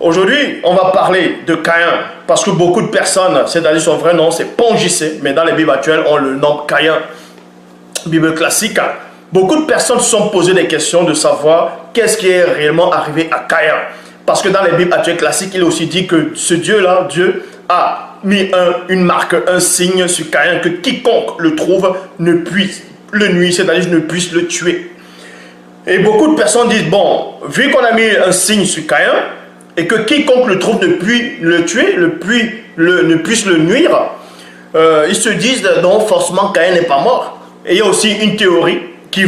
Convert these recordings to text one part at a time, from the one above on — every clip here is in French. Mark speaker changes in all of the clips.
Speaker 1: Aujourd'hui, on va parler de Caïn, parce que beaucoup de personnes, c'est-à-dire son vrai nom, c'est Pongissé, mais dans les Bibles actuelles, on le nomme Caïn. Bible classique. Beaucoup de personnes se sont posées des questions de savoir qu'est-ce qui est réellement arrivé à Caïn. Parce que dans les Bibles actuelles classiques, il est aussi dit que ce Dieu-là, Dieu a mis une marque, un signe sur Caïn, que quiconque le trouve ne puisse le nuire, c'est-à-dire ne puisse le tuer. Et beaucoup de personnes disent, bon, vu qu'on a mis un signe sur Caïn, et que quiconque le trouve ne puisse le tuer, ne puisse le nuire, ils se disent, non, forcément, Caïn n'est pas mort. Et il y a aussi une théorie qui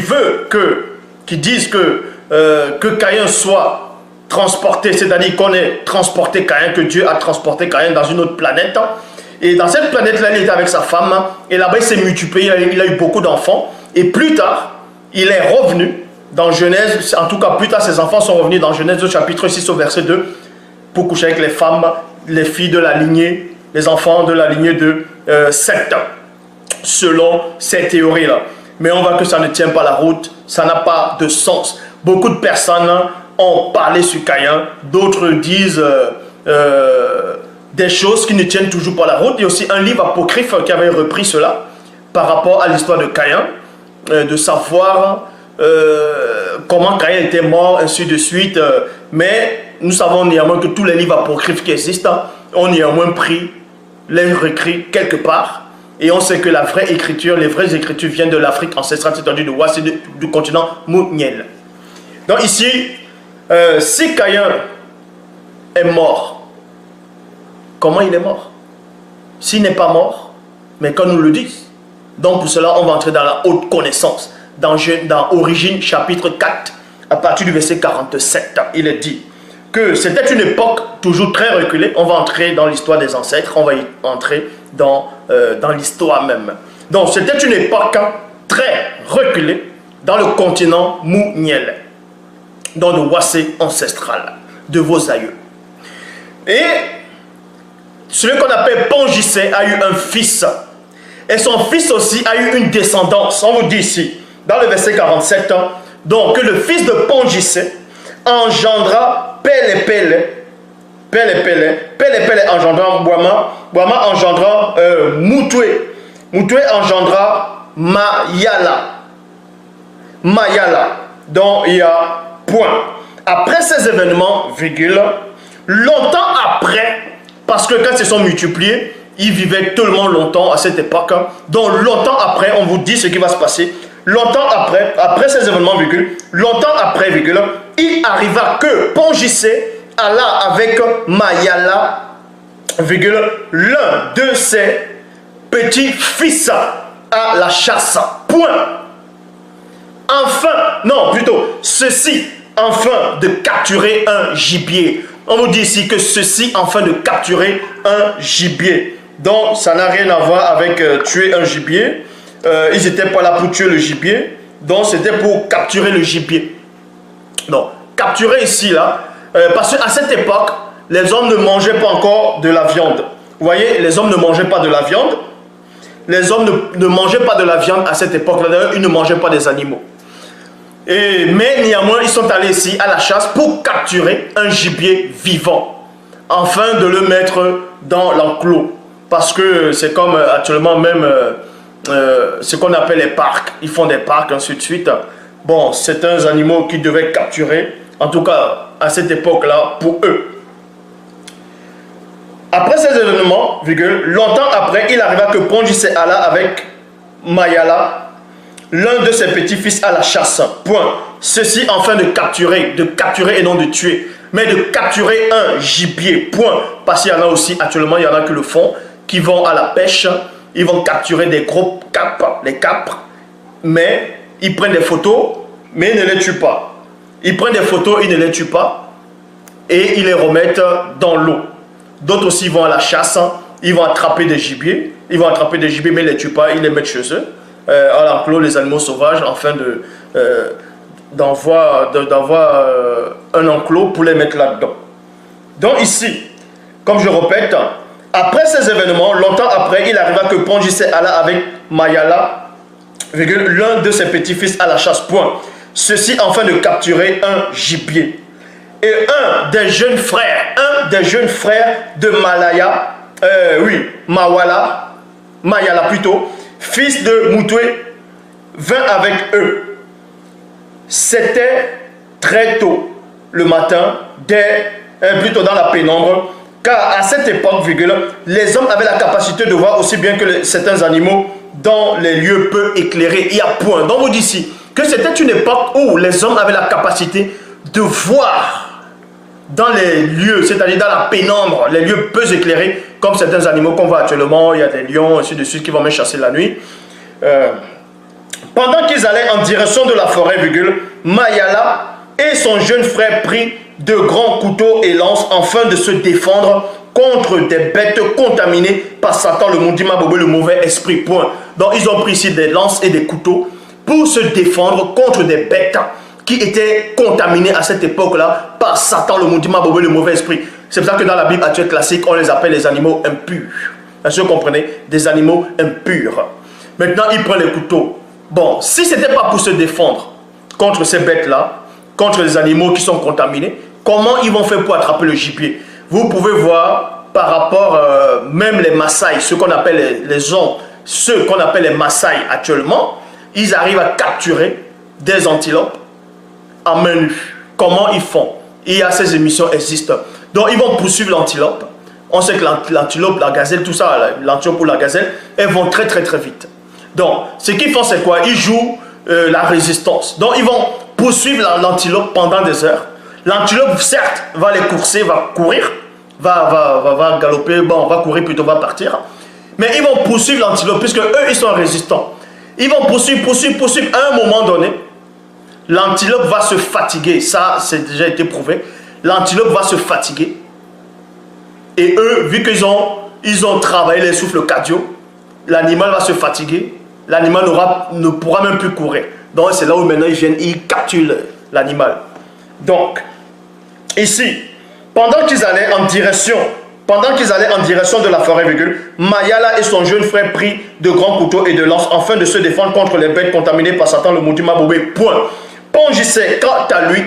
Speaker 1: disent que Caïn soit transporté, c'est-à-dire qu'on ait transporté Caïn, que Dieu a transporté Caïn dans une autre planète. Et dans cette planète-là, il était avec sa femme, et là-bas, il s'est multiplié, il a eu beaucoup d'enfants. Et plus tard, il est revenu dans Genèse, en tout cas plus tard, ses enfants sont revenus dans Genèse au chapitre 6 au verset 2, pour coucher avec les femmes, les filles de la lignée, les enfants de la lignée de Seth, selon ces théories-là. Mais on voit que ça ne tient pas la route, ça n'a pas de sens. Beaucoup de personnes ont parlé sur Caïn, d'autres disent des choses qui ne tiennent toujours pas la route. Il y a aussi un livre apocryphe qui avait repris cela par rapport à l'histoire de Caïn, de savoir comment Caïn était mort, ainsi de suite. Mais nous savons néanmoins que tous les livres apocryphes qui existent ont néanmoins pris les réécrits quelque part. Et on sait que la vraie écriture, les vraies écritures viennent de l'Afrique ancestrale, c'est-à-dire de Ouassé, du continent Mouniel. Donc ici, si Caïn est mort, comment il est mort? S'il n'est pas mort, mais qu'on nous le dise. Donc pour cela, on va entrer dans la haute connaissance. Dans Origine chapitre 4, à partir du verset 47, il est dit que c'était une époque toujours très reculée. On va entrer dans l'histoire des ancêtres, on va y entrer dans l'histoire même. Donc c'était une époque très reculée dans le continent Mouniel, dans le Ouassé ancestral de vos aïeux. Et celui qu'on appelle Pongissé a eu un fils. Et son fils aussi a eu une descendance. On vous dit ici, dans le verset 47, donc que le fils de Pongissé engendra Pélé engendra Boama, Boama engendra Moutoué, Moutoué engendra Mayala, donc il y a point. Après ces événements, virgule, longtemps après, parce que quand ils se sont multipliés, ils vivaient tellement longtemps à cette époque, donc longtemps après, on vous dit ce qui va se passer. Longtemps après ces événements, virgule, longtemps après, virgule, il arriva que Pongissé alla avec Mayala, virgule, l'un de ses petits-fils à la chasse. Point. Enfin, non, plutôt, ceci, enfin de capturer un gibier. On vous dit ici que ceci, enfin de capturer un gibier. Donc, ça n'a rien à voir avec tuer un gibier. Ils n'étaient pas là pour tuer le gibier. Donc, c'était pour capturer le gibier. Donc, capturer ici, là, parce qu'à cette époque, les hommes ne mangeaient pas encore de la viande. Vous voyez, les hommes ne mangeaient pas de la viande. Les hommes ne mangeaient pas de la viande à cette époque-là. D'ailleurs, ils ne mangeaient pas des animaux. Mais néanmoins, ils sont allés ici à la chasse pour capturer un gibier vivant, afin de le mettre dans l'enclos. Parce que c'est comme actuellement même ce qu'on appelle les parcs. Ils font des parcs, ainsi de suite. Bon, c'est un animal qu'ils devaient capturer, en tout cas à cette époque-là, pour eux. Après ces événements, virgule, longtemps après, il arriva que Pongissé alla avec Mayala, l'un de ses petits-fils à la chasse. Point. Ceci afin de capturer et non de tuer, mais de capturer un gibier. Point. Parce qu'il y en a aussi, actuellement, il y en a qui le font, qui vont à la pêche, ils vont capturer des gros capres, les capres, mais ils prennent des photos, mais ils ne les tuent pas. Ils prennent des photos, ils ne les tuent pas, et ils les remettent dans l'eau. D'autres aussi vont à la chasse, ils vont attraper des gibiers, mais ils ne les tuent pas, ils les mettent chez eux. À l'enclos, les animaux sauvages, afin d'envoyer un enclos pour les mettre là-dedans. Donc ici, comme je répète, après ces événements, longtemps après, il arriva que Pongissé alla avec Mayala, l'un de ses petits-fils à la chasse. Point. Ceci afin de capturer un gibier. Et un des jeunes frères, un des jeunes frères de Mayala plutôt, fils de Moutoué, vint avec eux. C'était très tôt le matin, plutôt dans la pénombre, car à cette époque, les hommes avaient la capacité de voir aussi bien que certains animaux dans les lieux peu éclairés. Il y a point. Donc vous dites ici que c'était une époque où les hommes avaient la capacité de voir dans les lieux, c'est-à-dire dans la pénombre, les lieux peu éclairés, comme certains animaux qu'on voit actuellement. Il y a des lions, ainsi de suite, qui vont même chasser la nuit. Pendant qu'ils allaient en direction de la forêt, Mayala et son jeune frère prirent de grands couteaux et lances afin de se défendre contre des bêtes contaminées par Satan, le Mundima Bobo, le mauvais esprit. Point. Donc ils ont pris ici des lances et des couteaux pour se défendre contre des bêtes qui étaient contaminées à cette époque-là par Satan, le Mundima Bobo, le mauvais esprit. C'est pour ça que dans la Bible actuelle classique, on les appelle les animaux impurs. Est-ce que vous comprenez? Des animaux impurs. Maintenant, il prend les couteaux. Bon, si ce n'était pas pour se défendre contre ces bêtes-là, contre les animaux qui sont contaminés, comment ils vont faire pour attraper le gibier? Vous pouvez voir par rapport, même les Maasai, ceux qu'on appelle les Maasai actuellement, ils arrivent à capturer des antilopes à main nue. Comment ils font? Il y a ces émissions existent. Donc ils vont poursuivre l'antilope. On sait que l'antilope, la gazelle, tout ça, l'antilope ou la gazelle, elles vont très vite. Donc ce qu'ils font, c'est quoi? Ils jouent la résistance. Donc ils vont poursuivre l'antilope pendant des heures. L'antilope, certes, va les courser, va courir, va galoper, bon, va courir plutôt, va partir. Mais ils vont poursuivre l'antilope, puisque eux, ils sont résistants. Ils vont poursuivre. À un moment donné, l'antilope va se fatiguer. Ça, c'est déjà été prouvé. L'antilope va se fatiguer. Et eux, vu qu'ils ont travaillé les souffles cardio, l'animal va se fatiguer. L'animal ne pourra même plus courir. Donc c'est là où maintenant ils capturent l'animal. Donc, ici, pendant qu'ils allaient en direction de la forêt, Mayala et son jeune frère prirent de grands couteaux et de lances afin de se défendre contre les bêtes contaminées par Satan, le Mundima Bobo. Point. Pongissait, quant à lui,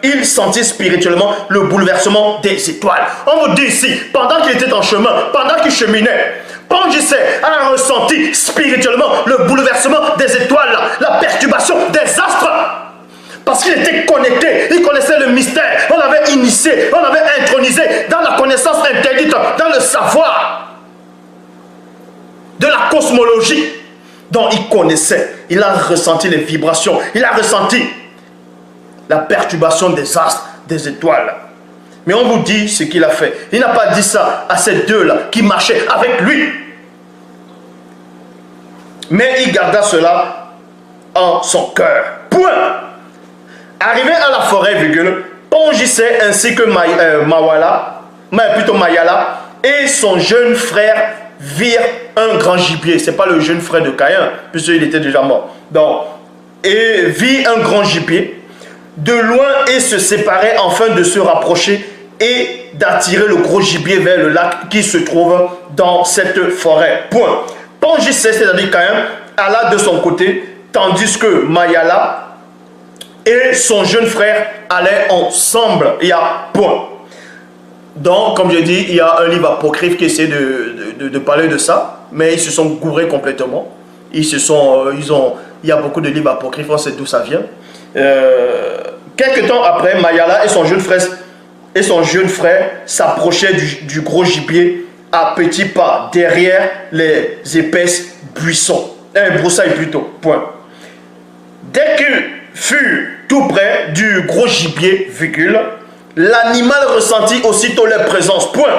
Speaker 1: il sentit spirituellement le bouleversement des étoiles. On vous dit ici, pendant qu'il était en chemin, pendant qu'il cheminait, Pongissait a ressenti spirituellement le bouleversement des étoiles, la perturbation des astres. Parce qu'il était connecté, il connaissait le mystère, on l'avait initié, on l'avait intronisé dans la connaissance interdite, dans le savoir de la cosmologie. Donc il connaissait, il a ressenti les vibrations, il a ressenti la perturbation des astres, des étoiles. Mais on vous dit ce qu'il a fait. Il n'a pas dit ça à ces deux-là qui marchaient avec lui. Mais il garda cela en son cœur. Point. Arrivé à la forêt, Pongissait ainsi que Mayala et son jeune frère virent un grand gibier. Ce n'est pas le jeune frère de Caïn, puisqu'il était déjà mort. Donc, et vit un grand gibier de loin et se séparait afin de se rapprocher et d'attirer le gros gibier vers le lac qui se trouve dans cette forêt. Point. Pongissait, c'est-à-dire Caïn, alla de son côté, tandis que Mayala et son jeune frère allaient ensemble. Il y a point. Donc, comme je dis, il y a un livre apocryphe qui essaie de parler de ça, mais ils se sont gourés complètement. Il y a beaucoup de livres apocryphes, on sait d'où ça vient. Quelques temps après, Mayala et son jeune frère s'approchaient du gros gibier à petits pas, derrière les épaisses broussailles plutôt. Point. Dès qu'ils furent tout près du gros gibier, l'animal ressentit aussitôt leur présence. Point.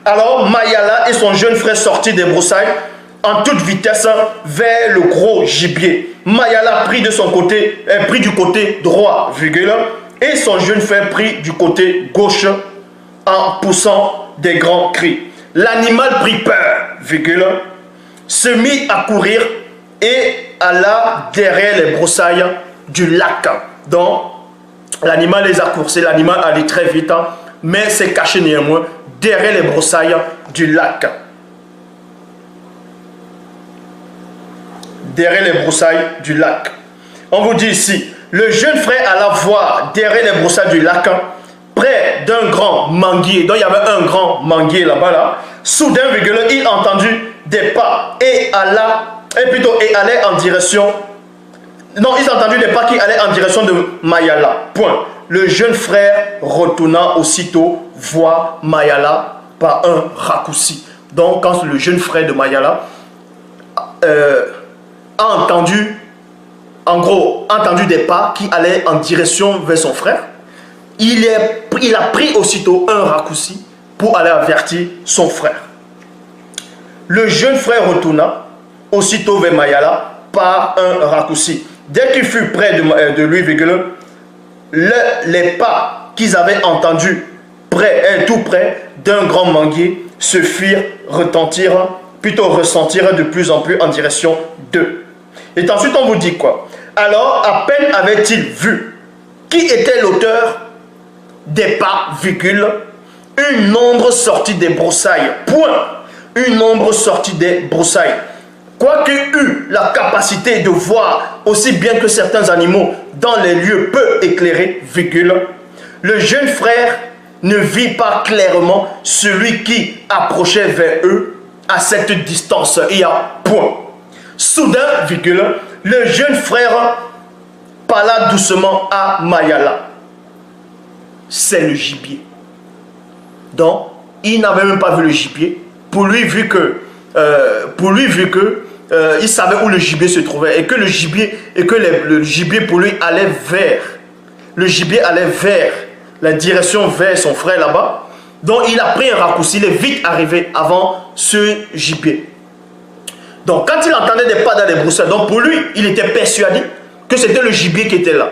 Speaker 1: Alors Mayala et son jeune frère sortirent des broussailles en toute vitesse vers le gros gibier. Mayala prit du côté droit, et son jeune frère prit du côté gauche en poussant des grands cris. L'animal prit peur, se mit à courir et alla derrière les broussailles du lac. Donc, l'animal les a coursés, l'animal allait très vite, mais s'est caché néanmoins derrière les broussailles du lac. Derrière les broussailles du lac. On vous dit ici, le jeune frère alla voir derrière les broussailles du lac près d'un grand manguier, donc il y avait un grand manguier là-bas, là, soudain, il entendit des pas et allait en direction. Non, ils ont entendu des pas qui allaient en direction de Mayala. Point. Le jeune frère retourna aussitôt voir Mayala par un raccourci. Donc, quand le jeune frère de Mayala a entendu, en gros, entendu des pas qui allaient en direction vers son frère, il a pris aussitôt un raccourci pour aller avertir son frère. Le jeune frère retourna aussitôt vers Mayala par un raccourci. Dès qu'il fut près de lui, les pas qu'ils avaient entendus tout près d'un grand manguier se firent ressentir de plus en plus en direction d'eux. Et ensuite on vous dit quoi? Alors à peine avait-il vu qui était l'auteur des pas, une ombre sortie des broussailles. Point. Une ombre sortie des broussailles. Quoique eut la capacité de voir aussi bien que certains animaux dans les lieux peu éclairés, le jeune frère ne vit pas clairement celui qui approchait vers eux à cette distance. Il y a point. Soudain, le jeune frère parla doucement à Mayala. C'est le gibier. Donc, il n'avait même pas vu le gibier. Pour lui, vu que il savait où le gibier se trouvait et que le gibier pour lui allait vers la direction vers son frère là-bas. Donc il a pris un raccourci, il est vite arrivé avant ce gibier. Donc quand il entendait des pas dans les broussailles, donc pour lui, il était persuadé que c'était le gibier qui était là.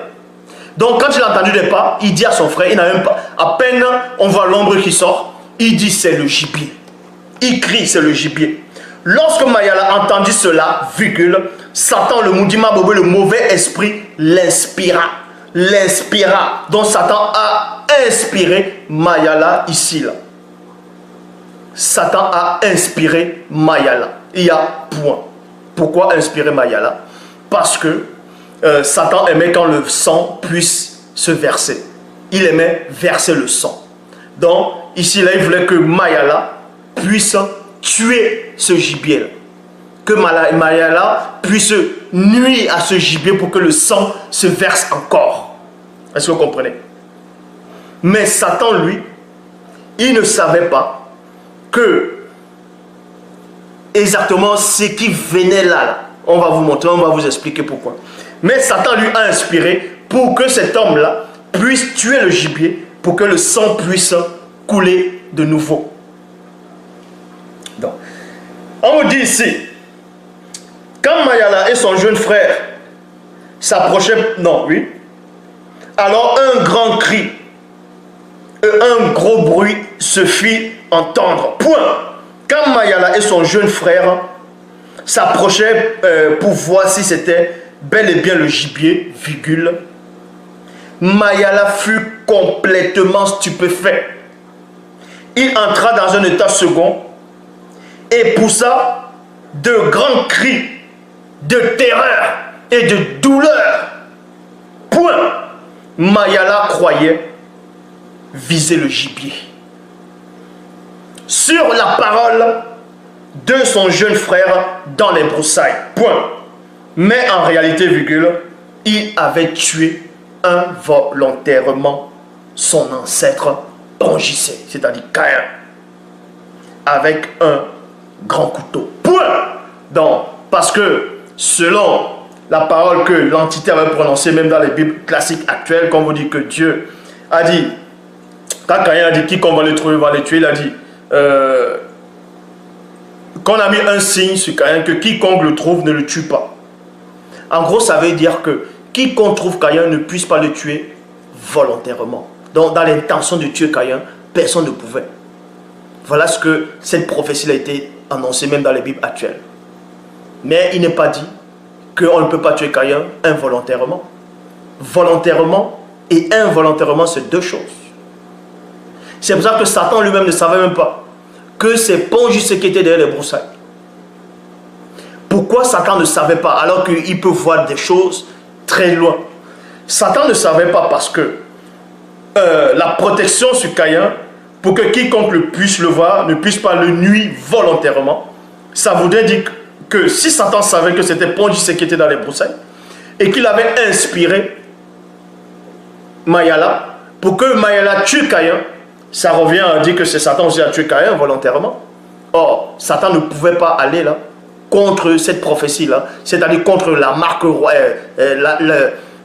Speaker 1: Donc quand il a entendu des pas, il dit à son frère, il n'a même pas, à peine on voit l'ombre qui sort, il dit c'est le gibier. Il crie c'est le gibier. Lorsque Mayala entendit cela, Satan, le Moudima Bobé, le mauvais esprit, l'inspira. Donc Satan a inspiré Mayala ici, là. Satan a inspiré Mayala. Il y a point. Pourquoi inspirer Mayala? Parce que Satan aimait quand le sang puisse se verser. Il aimait verser le sang. Donc, ici, là, il voulait que Mayala puisse tuer ce gibier-là. Que Mayala puisse nuire à ce gibier pour que le sang se verse encore. Est-ce que vous comprenez? Mais Satan, lui, il ne savait pas que exactement ce qui venait là. On va vous montrer, on va vous expliquer pourquoi. Mais Satan lui a inspiré pour que cet homme-là puisse tuer le gibier, pour que le sang puisse couler de nouveau. Donc, on vous dit ici, quand Mayala et son jeune frère s'approchaient, alors un grand cri et un gros bruit se fit entendre. Point. Quand Mayala et son jeune frère s'approchaient pour voir si c'était bel et bien le gibier, Mayala fut complètement stupéfait. Il entra dans un état second et poussa de grands cris de terreur et de douleur. Point. Mayala croyait viser le gibier. Sur la parole de son jeune frère dans les broussailles. Point. Mais en réalité, il avait tué involontairement son ancêtre Tongissé, c'est-à-dire Caïn, avec un grand couteau. Point. Donc, parce que selon la parole que l'entité avait prononcée, même dans les Bibles classiques actuelles, quand on vous dit que Dieu a dit, quand Caïn a dit quiconque va le trouver va le tuer, il a dit qu'on a mis un signe sur Caïn que quiconque le trouve ne le tue pas. En gros, ça veut dire que quiconque trouve Caïn ne puisse pas le tuer volontairement. Donc, dans l'intention de tuer Caïn, personne ne pouvait. Voilà ce que cette prophétie a été annoncée même dans les Bibles actuelles. Mais il n'est pas dit qu'on ne peut pas tuer Caïn involontairement. Volontairement et involontairement, c'est deux choses. C'est pour ça que Satan lui-même ne savait même pas que c'est Tongissé qui était derrière les broussailles. Pourquoi Satan ne savait pas alors qu'il peut voir des choses très loin? Satan ne savait pas parce que la protection sur Caïn pour que quiconque le puisse le voir ne puisse pas le nuire volontairement. Ça voudrait dire que si Satan savait que c'était Pongicé qui était dans les broussailles et qu'il avait inspiré Mayala pour que Mayala tue Caïn, ça revient à dire que c'est Satan aussi a tué Caïn volontairement. Or, Satan ne pouvait pas aller là contre cette prophétie-là, c'est-à-dire contre la marque,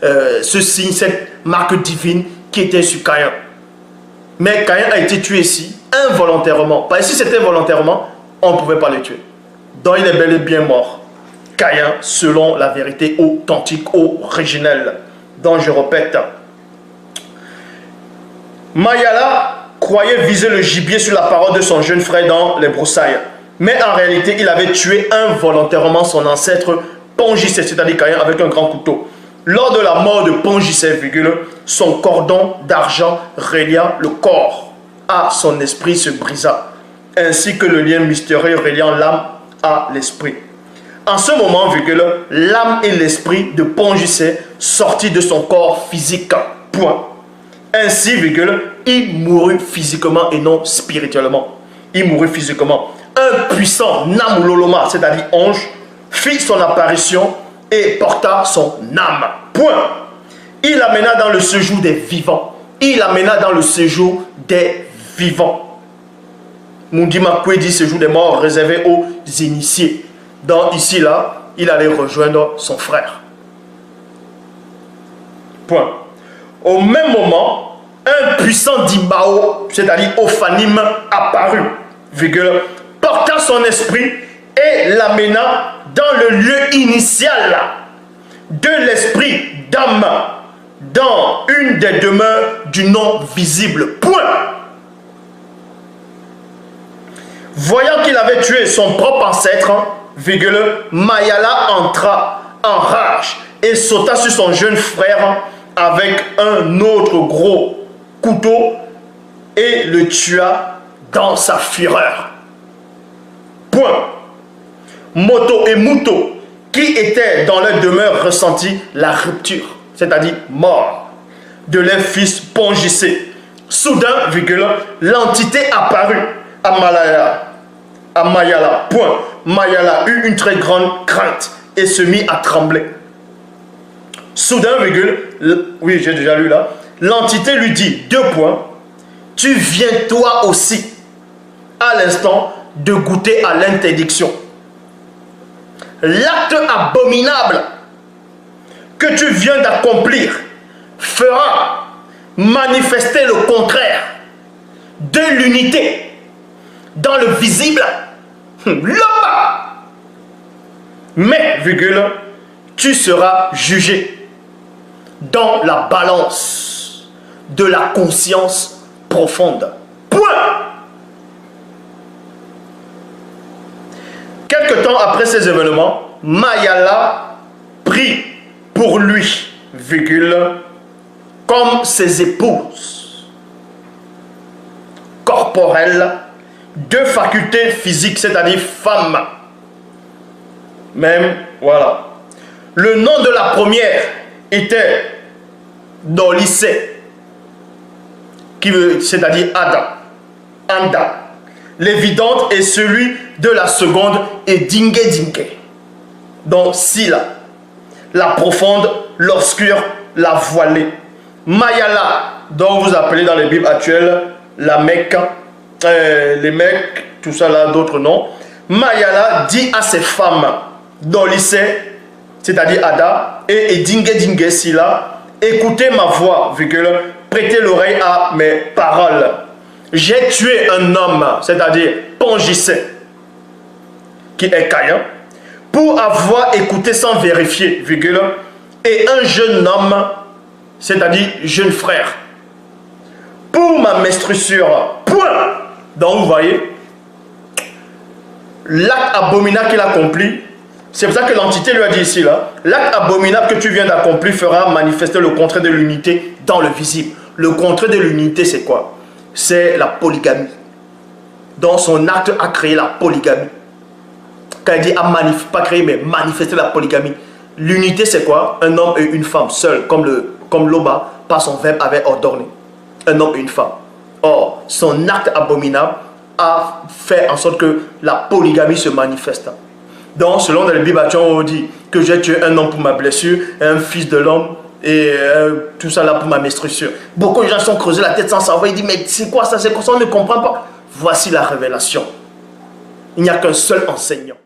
Speaker 1: ce signe, cette marque divine qui était sur Caïn. Mais Caïn a été tué ici, involontairement. Parce que si c'était volontairement, on ne pouvait pas le tuer. Donc il est bel et bien mort. Caïn, selon la vérité authentique, originelle. Donc je répète. Mayala croyait viser le gibier sur la parole de son jeune frère dans les broussailles. Mais en réalité, il avait tué involontairement son ancêtre Pongicé, c'est-à-dire Caïn, avec un grand couteau. Lors de la mort de Pongicé, son cordon d'argent reliant le corps à son esprit se brisa, ainsi que le lien mystérieux reliant l'âme à l'esprit. En ce moment, l'âme et l'esprit de Pongicé sortit de son corps physique. Point. Ainsi, il mourut physiquement et non spirituellement. Il mourut physiquement. Un puissant Namuloloma, c'est-à-dire ange, fit son apparition et porta son âme. Point. Il l'amena dans le séjour des vivants. Il l'amena dans le séjour des vivants. Mundima dit séjour des morts réservé aux initiés. Donc ici, là, il allait rejoindre son frère. Point. Au même moment, un puissant Dibao, c'est-à-dire Ophanim, apparut, porta son esprit et l'amena dans le lieu initial de l'esprit d'âme, dans une des demeures du non visible. Point. Voyant qu'il avait tué son propre ancêtre, Mayala entra en rage et sauta sur son jeune frère avec un autre gros couteau et le tua dans sa fureur. Point. Moto et Muto, qui étaient dans leur demeure, ressentit la rupture, c'est-à-dire mort, de leur fils Pongicé. Soudain, l'entité apparut à Mayala. Point. Mayala eut une très grande crainte et se mit à trembler. Soudain, oui, j'ai déjà lu là, l'entité lui dit, 2 points, tu viens toi aussi, à l'instant, de goûter à l'interdiction. L'acte abominable que tu viens d'accomplir fera manifester le contraire de l'unité dans le visible là-bas. Mais, tu seras jugé dans la balance de la conscience profonde. Point. Quelque temps après ces événements, Mayala prit pour lui, comme ses épouses corporelles, 2 facultés physiques, c'est-à-dire femmes. Même, voilà. Le nom de la première était Dolicé, c'est-à-dire Ada, Anda. L'évidente est celui de la seconde est Dingue Dingue. Donc Sila, la profonde, l'obscure, la voilée. Mayala, dont vous appelez dans les Bibles actuelles la Mecque, les Mecs, tout ça là, d'autres noms. Mayala dit à ses femmes, Dolicé, c'est-à-dire Ada, et Dingue Dingue Sila, écoutez ma voix, prêtez l'oreille à mes paroles. J'ai tué un homme, c'est-à-dire Pongicé, qui est Caïn, pour avoir écouté sans vérifier, et un jeune homme, c'est-à-dire jeune frère, pour ma meurtrissure. Point. Donc vous voyez, l'acte abominable qu'il a accompli, c'est pour ça que l'entité lui a dit ici, là, l'acte abominable que tu viens d'accomplir fera manifester le contraire de l'unité dans le visible. Le contraire de l'unité, c'est quoi? C'est la polygamie. Donc son acte a créé la polygamie. Quand il dit pas créer, mais manifester la polygamie. L'unité, c'est quoi? Un homme et une femme seuls, comme Loba, par son verbe, avait ordonné. un homme et une femme. Or, son acte abominable a fait en sorte que la polygamie se manifeste. Donc, selon la Bible, on dit que j'ai tué un homme pour ma blessure, un fils de l'homme, et tout ça là pour ma menstruation. Beaucoup de gens sont creusés la tête sans savoir. Ils disent, mais c'est quoi ça? C'est quoi ça? On ne comprend pas. Voici la révélation. Il n'y a qu'un seul enseignant.